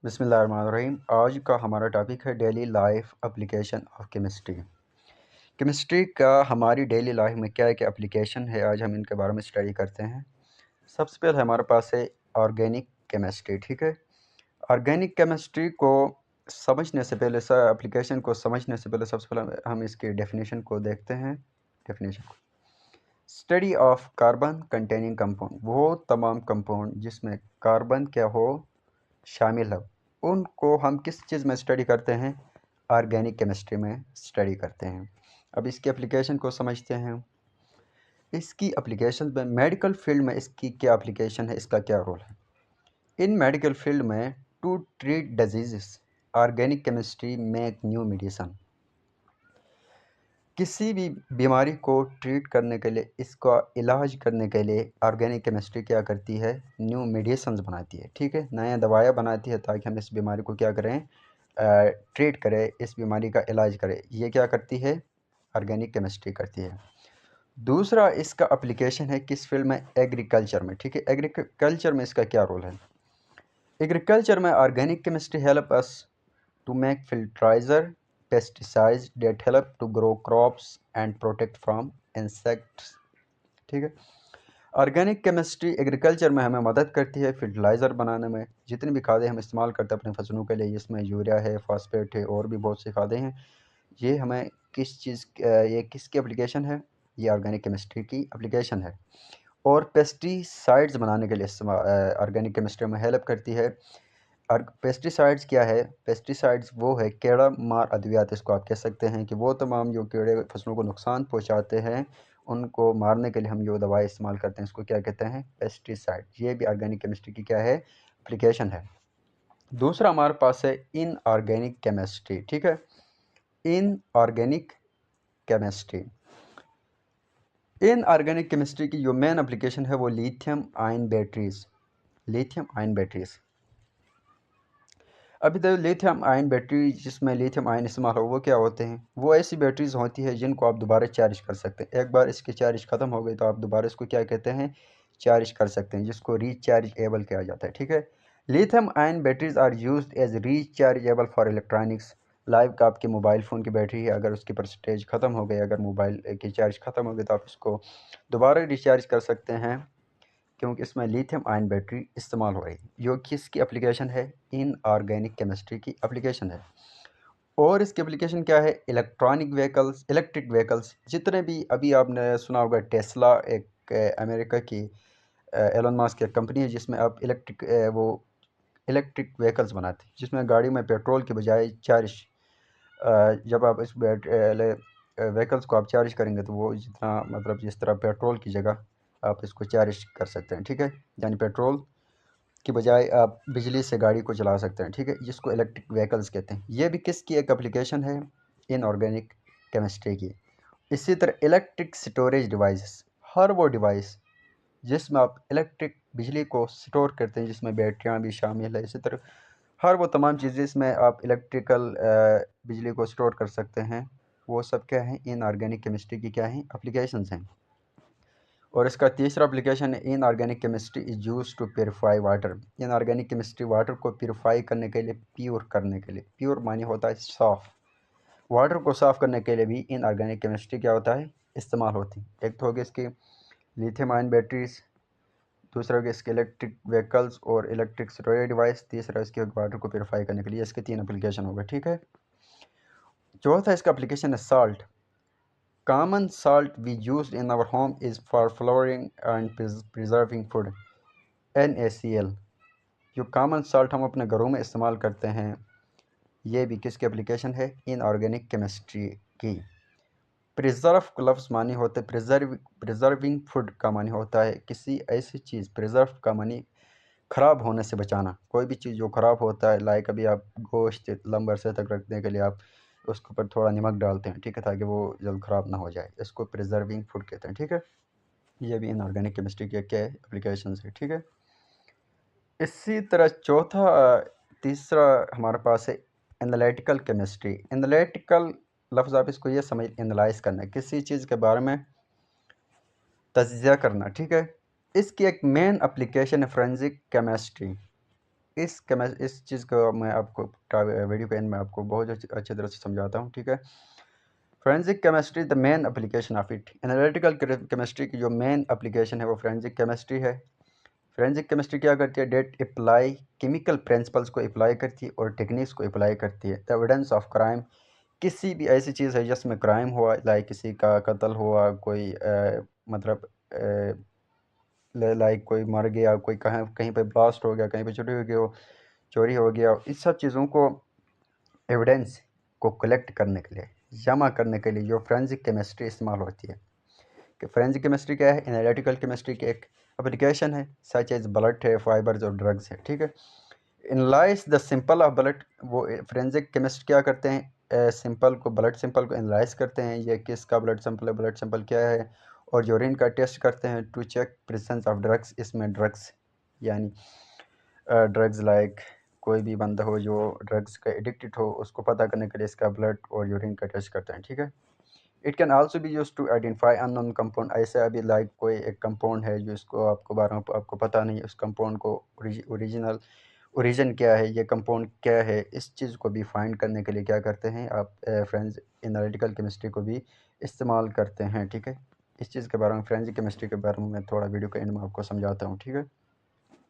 बिस्मिल्लाहिर्रहमानिर्रहीम। आज का हमारा टॉपिक है daily life application of chemistry. Chemistry का हमारी डेली लाइफ में क्या क्या एप्लीकेशन है, आज हम इनके बारे में स्टडी करते हैं। सबसे पहले हमारे पास है ऑर्गेनिक केमिस्ट्री। ठीक है, ऑर्गेनिक केमिस्ट्री को समझने से पहले, एप्लीकेशन को समझने से पहले सबसे पहले हम इसकी डेफिनेशन को देखते हैं। डेफिनेशन को study of carbon containing compound, वो तमाम कंपाउंड जिसमें कार्बन क्या हो शामिल है, उनको हम किस चीज़ में स्टडी करते हैं? ऑर्गेनिक केमिस्ट्री में स्टडी करते हैं। अब इसकी एप्लीकेशन को समझते हैं। इसकी एप्लीकेशन में मेडिकल फील्ड में इसकी क्या एप्लीकेशन है, इसका क्या रोल है। इन मेडिकल फील्ड में to treat disease organic chemistry make new medicine. किसी भी बीमारी को ट्रीट करने के लिए, इसका इलाज करने के लिए ऑर्गेनिक केमिस्ट्री क्या करती है? न्यू मेडिसिन्स बनाती है। ठीक है, नया दवाइयाँ बनाती है ताकि हम इस बीमारी को क्या करें? ट्रीट करें, इस बीमारी का इलाज करें। ये क्या करती है? ऑर्गेनिक केमिस्ट्री करती है। दूसरा इसका एप्लीकेशन है किस फील्ड में? एग्रीकल्चर में। ठीक है, एग्रीकल्चर में इसका क्या रोल है? एग्रीकल्चर में organic chemistry help us to make fertilizer, pesticides that help to grow crops and protect from insects। ठीक है, ऑर्गेनिक केमिस्ट्री एग्रीकल्चर में हमें मदद करती है फर्टिलाइज़र बनाने में। जितनी भी खादें हम इस्तेमाल करते हैं अपनी फसलों के लिए, जिसमें यूरिया है, फॉस्फेट है और भी बहुत सी खादें हैं, ये हमें किस चीज़, ये किसकी एप्लीकेशन है? ये ऑर्गेनिक केमिस्ट्री की एप्लीकेशन है। और पेस्टिसाइड्स बनाने के लिए ऑर्गेनिक केमिस्ट्री में हेल्प करती है। और पेस्टिसाइड्स क्या है? पेस्टिसाइड्स वो है कीड़ा मार अद्वियात, इसको आप कह सकते हैं कि वो तमाम जो कीड़े फसलों को नुकसान पहुंचाते हैं, उनको मारने के लिए हम जो दवाई इस्तेमाल करते हैं, इसको क्या कहते हैं? पेस्टिसाइड। ये भी ऑर्गेनिक केमिस्ट्री की क्या है? एप्लीकेशन है। दूसरा हमारे पास है इनऑर्गेनिक केमिस्ट्री। ठीक है, इनऑर्गेनिक केमिस्ट्री, इनऑर्गेनिक केमिस्ट्री की जो मेन एप्लीकेशन है वो lithium ion batteries. Lithium ion batteries, अभी तो लिथियम आयन बैटरी जिसमें लिथियम आयन इस्तेमाल हो, वो क्या होते हैं? वो ऐसी बैटरीज होती है जिनको आप दोबारा चार्ज कर सकते हैं। एक बार इसकी चार्ज ख़त्म हो गई तो आप दोबारा इसको क्या कहते हैं? चार्ज कर सकते हैं, जिसको रिचार्जेबल किया जाता है। ठीक है, lithium ion batteries are used as rechargeable for electronics. Live का आपके मोबाइल फ़ोन की बैटरी है, अगर उसकी परसेंटेज ख़त्म हो गई, अगर मोबाइल की चार्ज ख़त्म हो गई, तो आप इसको दोबारा रिचार्ज कर सकते हैं, क्योंकि इसमें लिथियम आयन बैटरी इस्तेमाल हो रही है। जो किसकी एप्लीकेशन है? इनऑर्गेनिक केमिस्ट्री की एप्लीकेशन है। और इसकी एप्लीकेशन क्या है? Electronic vehicles, electric vehicles. जितने भी, अभी आपने सुना होगा टेस्ला, एक अमेरिका की एलन मस्क की कंपनी है, जिसमें आप वो इलेक्ट्रिक व्हीकल्स बनाते हैं, जिसमें गाड़ी में पेट्रोल के बजाय चार्ज, जब आप इस व्हीकल्स को आप चार्ज करेंगे तो वो जितना, मतलब जिस तरह पेट्रोल की जगह आप इसको चार्ज कर सकते हैं। ठीक है, यानी पेट्रोल की बजाय आप बिजली से गाड़ी को चला सकते हैं। ठीक है, जिसको इलेक्ट्रिक व्हीकल्स कहते हैं। ये भी किसकी एक एप्लीकेशन है? इनऑर्गेनिक केमिस्ट्री की। इसी तरह इलेक्ट्रिक स्टोरेज डिवाइसेस, हर वो डिवाइस जिसमें आप इलेक्ट्रिक बिजली को स्टोर करते हैं, जिसमें बैटरियाँ भी शामिल है। इसी तरह हर वो तमाम चीज़ें इसमें आप इलेक्ट्रिकल बिजली को स्टोर कर सकते हैं, वो सब क्या है? इनऑर्गेनिक केमिस्ट्री की क्या है? एप्लीकेशंस हैं। और इसका तीसरा एप्लीकेशन है inorganic chemistry is use to purify water. Inorganic chemistry water को प्योरीफाई करने के लिए, प्योर करने के लिए, प्योर माने होता है साफ़, वाटर को साफ़ करने के लिए भी इनऑर्गेनिक केमिस्ट्री क्या होता है? इस्तेमाल होती है। एक तो होगी इसकी लिथियम आयन बैटरीज, दूसरा होगी इसके इलेक्ट्रिक व्हीकल्स और इलेक्ट्रिक स्टोरेज डिवाइस, तीसरा इसके वाटर को प्योरीफाई करने के लिए। इसके 3 एप्लीकेशन हो गए। ठीक है, चौथा इसका एप्लीकेशन है salt. Common salt we use in our home is for flavouring and preserving food. NaCl, जो कॉमन साल्ट हम अपने घरों में इस्तेमाल करते हैं, ये भी किसकी एप्लीकेशन है? इनऑर्गेनिक केमिस्ट्री की। प्रिजर्व का लफ्ज़ मानी होते प्रिजर्विंग फूड का मानी होता है किसी ऐसी चीज़, प्रिजर्व का मानी ख़राब होने से बचाना। कोई भी चीज़ जो ख़राब होता है, लाइक अभी आप गोश्त लंबे अरसे तक रखने के लिए आप उसके ऊपर थोड़ा नमक डालते हैं, ठीक है, ताकि वो जल्द ख़राब ना हो जाए, इसको प्रिजर्विंग फूड कहते हैं। ठीक है, ये भी इनऑर्गेनिक केमिस्ट्री के क्या एप्लीकेशन है। ठीक है, इसी तरह तीसरा हमारे पास है एनालिटिकल केमिस्ट्री। एनालिटिकल लफ्ज़ आप इसको ये समझ, एनालाइज करना, किसी चीज़ के बारे में तजिया करना। ठीक है, इसकी एक मेन एप्लीकेशन है फोरेंसिक केमिस्ट्री। इस चीज़ को मैं आपको वीडियो के एंड में आपको बहुत अच्छी तरह से समझाता हूँ, ठीक है। Forensic chemistry the main application of it, analytical chemistry की जो मेन एप्लीकेशन है वो फोरेंसिक केमिस्ट्री है। फोरेंसिक केमिस्ट्री क्या करती है, डेट अप्लाई केमिकल प्रिंसिपल्स को अप्लाई करती है और टेक्निक्स को अप्लाई करती है। द एविडेंस ऑफ क्राइम, किसी भी ऐसी चीज़ है जिसमें क्राइम हुआ, लाइक किसी का कत्ल हुआ, कोई मतलब लाइक कोई मर गया, कोई कहीं पे ब्लास्ट हो गया, कहीं पे चोरी हो गया, इस सब चीज़ों को एविडेंस को कलेक्ट करने के लिए, जमा करने के लिए जो फोरेंसिक केमिस्ट्री इस्तेमाल होती है। कि फोरेंसिक केमिस्ट्री क्या है, एनालिटिकल केमिस्ट्री की एक एप्लीकेशन है, सच एज ब्लड है, फाइबर्स और ड्रग्स है, ठीक है। Analyse the simple of blood, वो फोरेंसिक केमिस्ट क्या करते हैं, सिंपल को, ब्लड सिंपल को एनालाइज करते हैं, ये किसका ब्लड सिंपल है, ब्लड सिंपल क्या है, और यूरिन का टेस्ट करते हैं to check presence of drugs, इसमें ड्रग्स यानी ड्रग्स लाइक कोई भी बंदा हो जो ड्रग्स का एडिक्टेड हो, उसको पता करने के लिए इसका ब्लड और यूरिन का टेस्ट करते हैं, ठीक है। It can also be use to identify unknown compound, ऐसे अभी लाइक कोई एक कंपाउंड है जो इसको आपको बारे में आपको पता नहीं, उस कंपाउंड को ओरिजिन क्या है, ये कंपाउंड क्या है, इस चीज़ को भी फाइंड करने के लिए क्या करते हैं आप फ्रेंड्स, एनालिटिकल केमिस्ट्री को भी इस्तेमाल करते हैं, ठीक है। इस चीज़ के बारे में, फोरेंसिक केमिस्ट्री के बारे में मैं थोड़ा वीडियो के एंड में आपको समझाता हूँ, ठीक है।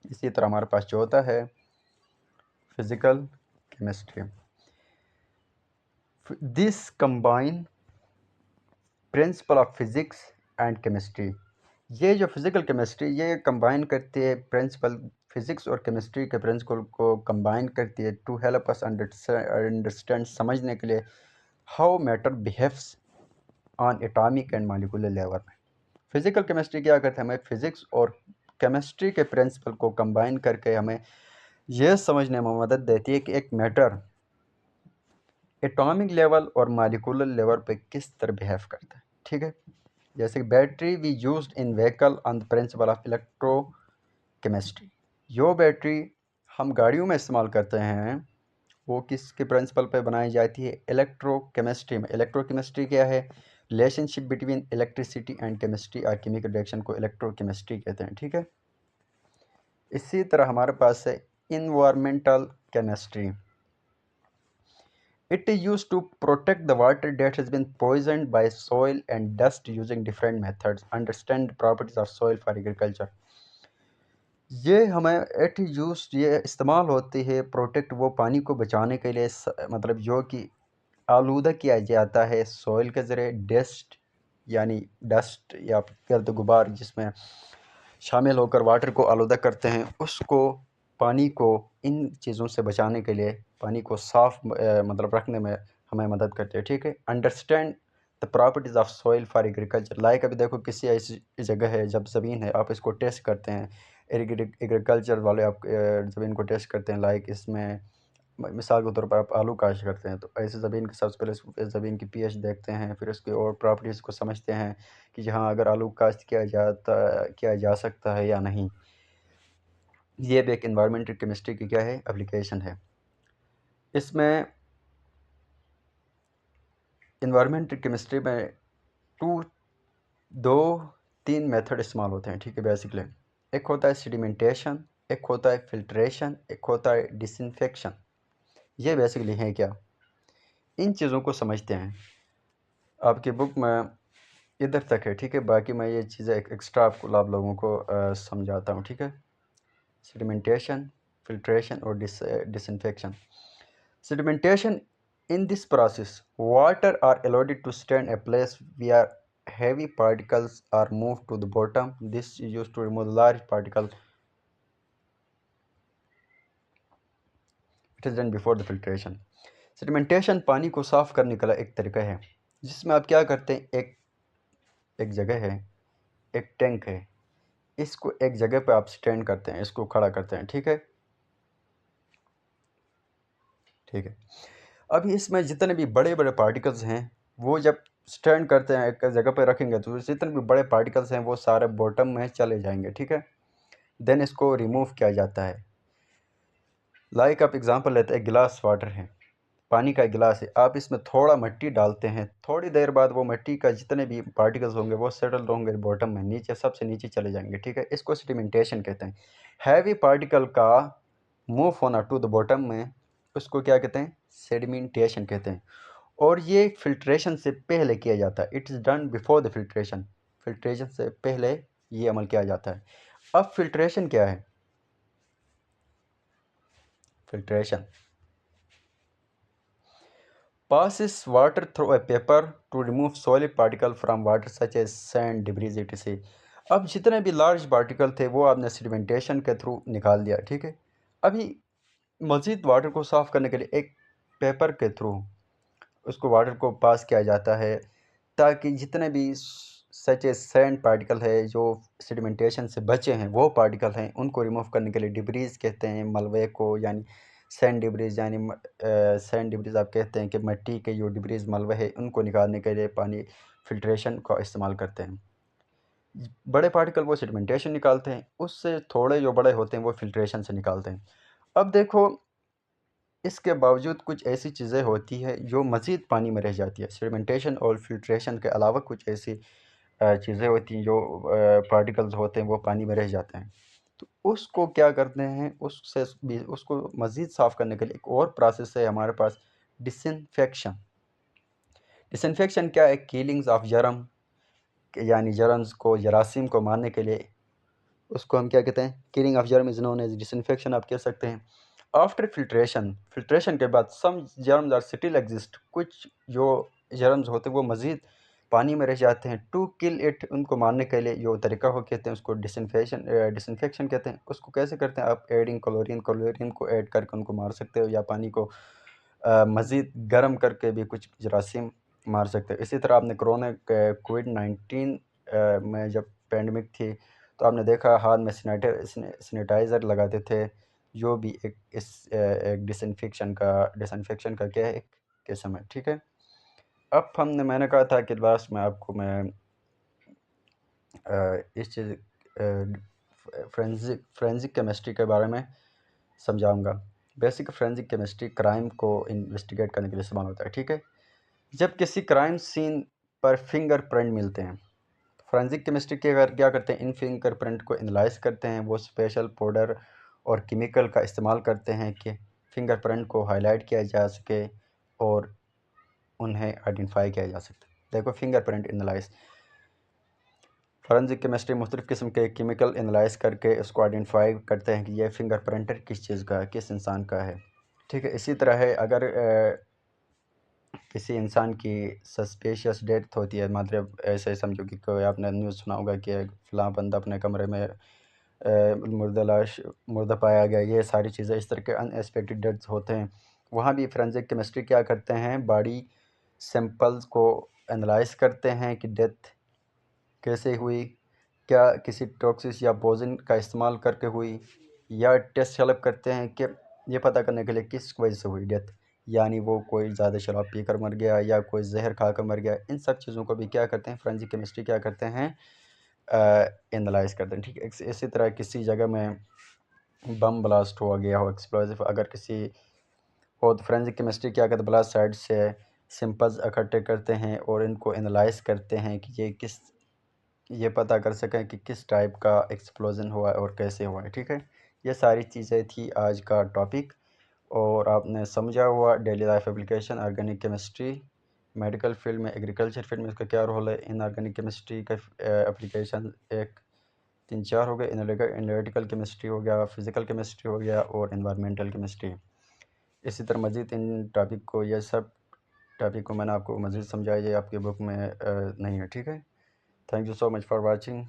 इसी तरह हमारे पास जो होता है physical chemistry, this combine principle of physics and chemistry, ये जो फिज़िकल केमिस्ट्री ये कंबाइन करती है प्रिंसिपल फिज़िक्स और केमिस्ट्री के प्रिंसिपल को कंबाइन करती है टू हेल्प अस अंडरस्टैंड, समझने के लिए how matter behaves on atomic and molecular level में। फिज़िकल केमिस्ट्री क्या करते हैं, हमें फिज़िक्स और केमिस्ट्री के प्रिंसिपल को कंबाइन करके हमें यह समझने में मदद देती है कि एक मैटर एटॉमिक लेवल और मॉलिक्यूलर लेवल पे किस तरह बिहेव करता है, ठीक है। जैसे कि battery we used in vehicle on the principle of electrochemistry, जो बैटरी हम गाड़ियों में इस्तेमाल करते हैं वो किसके प्रिंसिपल पे बनाई जाती है, इलेक्ट्रो केमिस्ट्री में। इलेक्ट्रो केमिस्ट्री क्या है, relationship between electricity and chemistry और केमिकल रिएक्शन को इलेक्ट्रो केमिस्ट्री कहते हैं, ठीक है। इसी तरह हमारे पास है environmental chemistry, it is used to protect the water that has been poisoned by soil and dust using different methods, understand the properties of soil for agriculture, ये हमें इट यूज ये इस्तेमाल होती है प्रोटेक्ट, वो पानी को बचाने के लिए मतलब जो कि आलूदा किया जाता है सॉइल के ज़रिए, यानी डस्ट या गर्द गुबार जिसमें शामिल होकर वाटर को आलूदा करते हैं, उसको पानी को इन चीज़ों से बचाने के लिए पानी को साफ मतलब रखने में हमें मदद करते हैं, ठीक है। Understand the properties of soil for agriculture, like अभी देखो किसी ऐसी जगह है जब ज़मीन है आप इसको टेस्ट करते हैं, एग्रीकल्चर वाले आप ज़मीन को टेस्ट करते हैं, लाइक इसमें मिसाल के तौर पर आप आलू काश्त करते हैं तो ऐसे ज़मीन के सबसे पहले ज़मीन की पीएच देखते हैं, फिर उसकी और प्रॉपर्टीज़ को समझते हैं कि जहाँ अगर आलू काश्त किया जा सकता है या नहीं। ये भी एक इन्वायरमेंटल केमिस्ट्री की क्या है, एप्लीकेशन है। इसमें इन्वायरमेंटल केमिस्ट्री में दो तीन मेथड इस्तेमाल होते हैं, ठीक है। बेसिकली एक होता है सेडिमेंटेशन, एक होता है फिल्ट्रेशन, एक होता है डिसइंफेक्शन। ये बेसिकली है क्या, इन चीज़ों को समझते हैं। आपकी बुक में इधर तक है, ठीक है। बाकी मैं ये चीज़ें एक्स्ट्रा आपको आप लोगों को समझाता हूँ, ठीक है। सेडिमेंटेशन, फिल्ट्रेशन और disinfection. Sedimentation, in this process water are allowed to stay in a place where heavy particles are moved to the bottom. This is used to remove large particle. It is done before the filtration. Sedimentation पानी को साफ करने का एक तरीका है जिसमें आप क्या करते हैं, एक जगह है, एक टैंक है, इसको एक जगह पे आप स्टैंड करते हैं, इसको खड़ा करते हैं, ठीक है। ठीक है, अभी इसमें जितने भी बड़े बड़े पार्टिकल्स हैं वो जब स्टैंड करते हैं एक जगह पे रखेंगे तो जितने भी बड़े पार्टिकल्स हैं वो सारे बॉटम में चले जाएंगे, ठीक है। देन इसको रिमूव किया जाता है। लाइक आप एग्जांपल लेते हैं, गिलास वाटर है, पानी का गिलास है, आप इसमें थोड़ा मिट्टी डालते हैं, थोड़ी देर बाद वो मिट्टी का जितने भी पार्टिकल्स होंगे वो सेटल होंगे बॉटम में, नीचे सबसे नीचे चले जाएंगे, ठीक है। इसको सेडिमेंटेशन कहते हैं। हैवी पार्टिकल का मूव होना टू द बॉटम में, उसको क्या कहते हैं? सेडिमेंटेशन कहते हैं। और ये फिल्ट्रेशन से पहले किया जाता है। It is done before the filtration. Filtration से पहले ये अमल किया जाता है। अब फिल्ट्रेशन क्या है? Filtration passes water through a paper to remove solid particle from water such as sand, debris, etc. अब जितने भी लार्ज पार्टिकल थे वो आपने सेडिमेंटेशन के थ्रू निकाल दिया, ठीक है। अभी मज़ीद वाटर को साफ़ करने के लिए एक पेपर के थ्रू उसको वाटर को पास किया जाता है, ताकि जितने भी सच ए सैंड पार्टिकल है जो सेडिमेंटेशन से बचे हैं, वो पार्टिकल हैं, उनको रिमूव करने के लिए डिब्रीज कहते हैं मलबे को, यानी सैंड डिब्रीज, यानी सैंड डिब्रीज आप कहते हैं कि मिट्टी के जो डिब्रीज मलबे है उनको निकालने के लिए पानी फिल्ट्रेशन का इस्तेमाल करते हैं। बड़े पार्टिकल वो सेडिमेंटेशन निकालते हैं, उससे थोड़े जो बड़े होते हैं वो फिल्ट्रेशन से निकालते हैं। अब देखो, इसके बावजूद कुछ ऐसी चीज़ें होती है जो मज़ीद पानी में रह जाती है। सेडिमेंटेशन और फिल्ट्रेशन के अलावा कुछ ऐसी चीज़ें होती हैं जो पार्टिकल्स होते हैं वो पानी में रह जाते हैं। तो उसको क्या करते हैं, उससे भी उसको मज़ीद साफ़ करने के लिए एक और प्रोसेस है हमारे पास, डिसइंफेक्शन। डिसइंफेक्शन क्या है? किलिंग्स ऑफ जर्म, यानी जर्म्स को, जरासीम को मारने के लिए उसको हम क्या कहते हैं? Killing of germ is known as disinfection आप कह सकते हैं। आफ्टर फिल्ट्रेशन, फिल्ट्रेशन के बाद some germs are still exist, कुछ जो जर्म्स होते हैं वो मज़ीद पानी में रह जाते हैं। टू किल इट, उनको मारने के लिए जो तरीका हो कहते हैं उसको डिसइंफेक्शन कहते हैं। उसको कैसे करते हैं? आप एडिंग क्लोरीन को ऐड करके उनको मार सकते हो, या पानी को मज़ीद गर्म करके भी कुछ जरासीम मार सकते हो। इसी तरह आपने कोविड-19 में जब पैंडमिक थी तो आपने देखा हाथ में सैनिटाइज़र लगाते थे, जो भी एक डिसइंफेक्शन का क्या है, एक किस्म है, ठीक है। अब मैंने कहा था कि लास्ट में आपको मैं इस चीज़ फ्रेंजिक केमिस्ट्री के बारे में समझाऊंगा। बेसिक फ्रेंजिक केमिस्ट्री क्राइम को इन्वेस्टिगेट करने के लिए इस्तेमाल होता है, ठीक है। जब किसी क्राइम सीन पर फिंगरप्रिंट मिलते हैं, फोरेंसिक केमिस्ट्री के अगर क्या करते हैं, इन फिंगरप्रिंट को एनालाइज करते हैं। वो स्पेशल पाउडर और केमिकल का इस्तेमाल करते हैं कि फिंगरप्रिंट को हाईलाइट किया जा सके और उन्हें आइडेंटिफाई किया जा सकता है। देखो, फिंगरप्रिंट एनालाइज, फोरेंसिक केमिस्ट्री मुख्तलिफ़ किस्म के केमिकल एनालाइज करके उसको आइडेंटिफाई करते हैं कि यह फिंगरप्रिंट किस चीज़ का है, किस इंसान का है, ठीक है। इसी तरह है, अगर किसी इंसान की सस्पिशियस डेथ होती है, मतलब ऐसे समझो कि कोई, आपने न्यूज़ सुना होगा कि फ़लाँ बंदा अपने कमरे में मुर्दा पाया गया, ये सारी चीज़ें, इस तरह के अनएक्सपेक्टेड डेथ्स होते हैं। वहाँ भी फोरेंसिक केमिस्ट्री क्या करते हैं, बॉडी सैंपल्स को एनालाइज करते हैं कि डेथ कैसे हुई, क्या किसी टॉक्सिस या पॉइजन का इस्तेमाल करके हुई, या टेस्ट हेल्प करते हैं कि ये पता करने के लिए किस वजह से हुई डेथ, यानी वो कोई ज़्यादा शराब पीकर मर गया या कोई जहर खाकर मर गया। इन सब चीज़ों को भी क्या करते हैं, फोरेंसिक केमिस्ट्री क्या करते हैं, एनालाइज करते हैं, ठीक है। इसी तरह किसी जगह में बम ब्लास्ट हो गया हो, एक्सप्लोसिव अगर किसी हो, तो फोरेंसिक केमिस्ट्री क्या करते हैं, ब्लास्ट साइड से सिंपल्स इकट्ठे करते हैं और इनको एनालाइज करते हैं कि ये पता कर सकें कि किस टाइप का एक्सप्लोजन हुआ है और कैसे हुआ है, ठीक है। ये सारी चीज़ें थी आज का टॉपिक, और आपने समझा हुआ daily life application organic chemistry, medical field में, एग्रीकल्चर फील्ड में इसका क्या रोल है। इनऑर्गेनिक केमिस्ट्री का एप्लीकेशन एक 3-4 हो गए, एनालिटिकल केमिस्ट्री हो गया, फिज़िकल केमिस्ट्री हो गया, और इन्वायरमेंटल केमिस्ट्री। इसी तरह मज़ीद इन टॉपिक को, ये सब टॉपिक को मैंने आपको मज़ीद समझाया, ये आपकी बुक में नहीं है, ठीक है। Thank you so much for watching.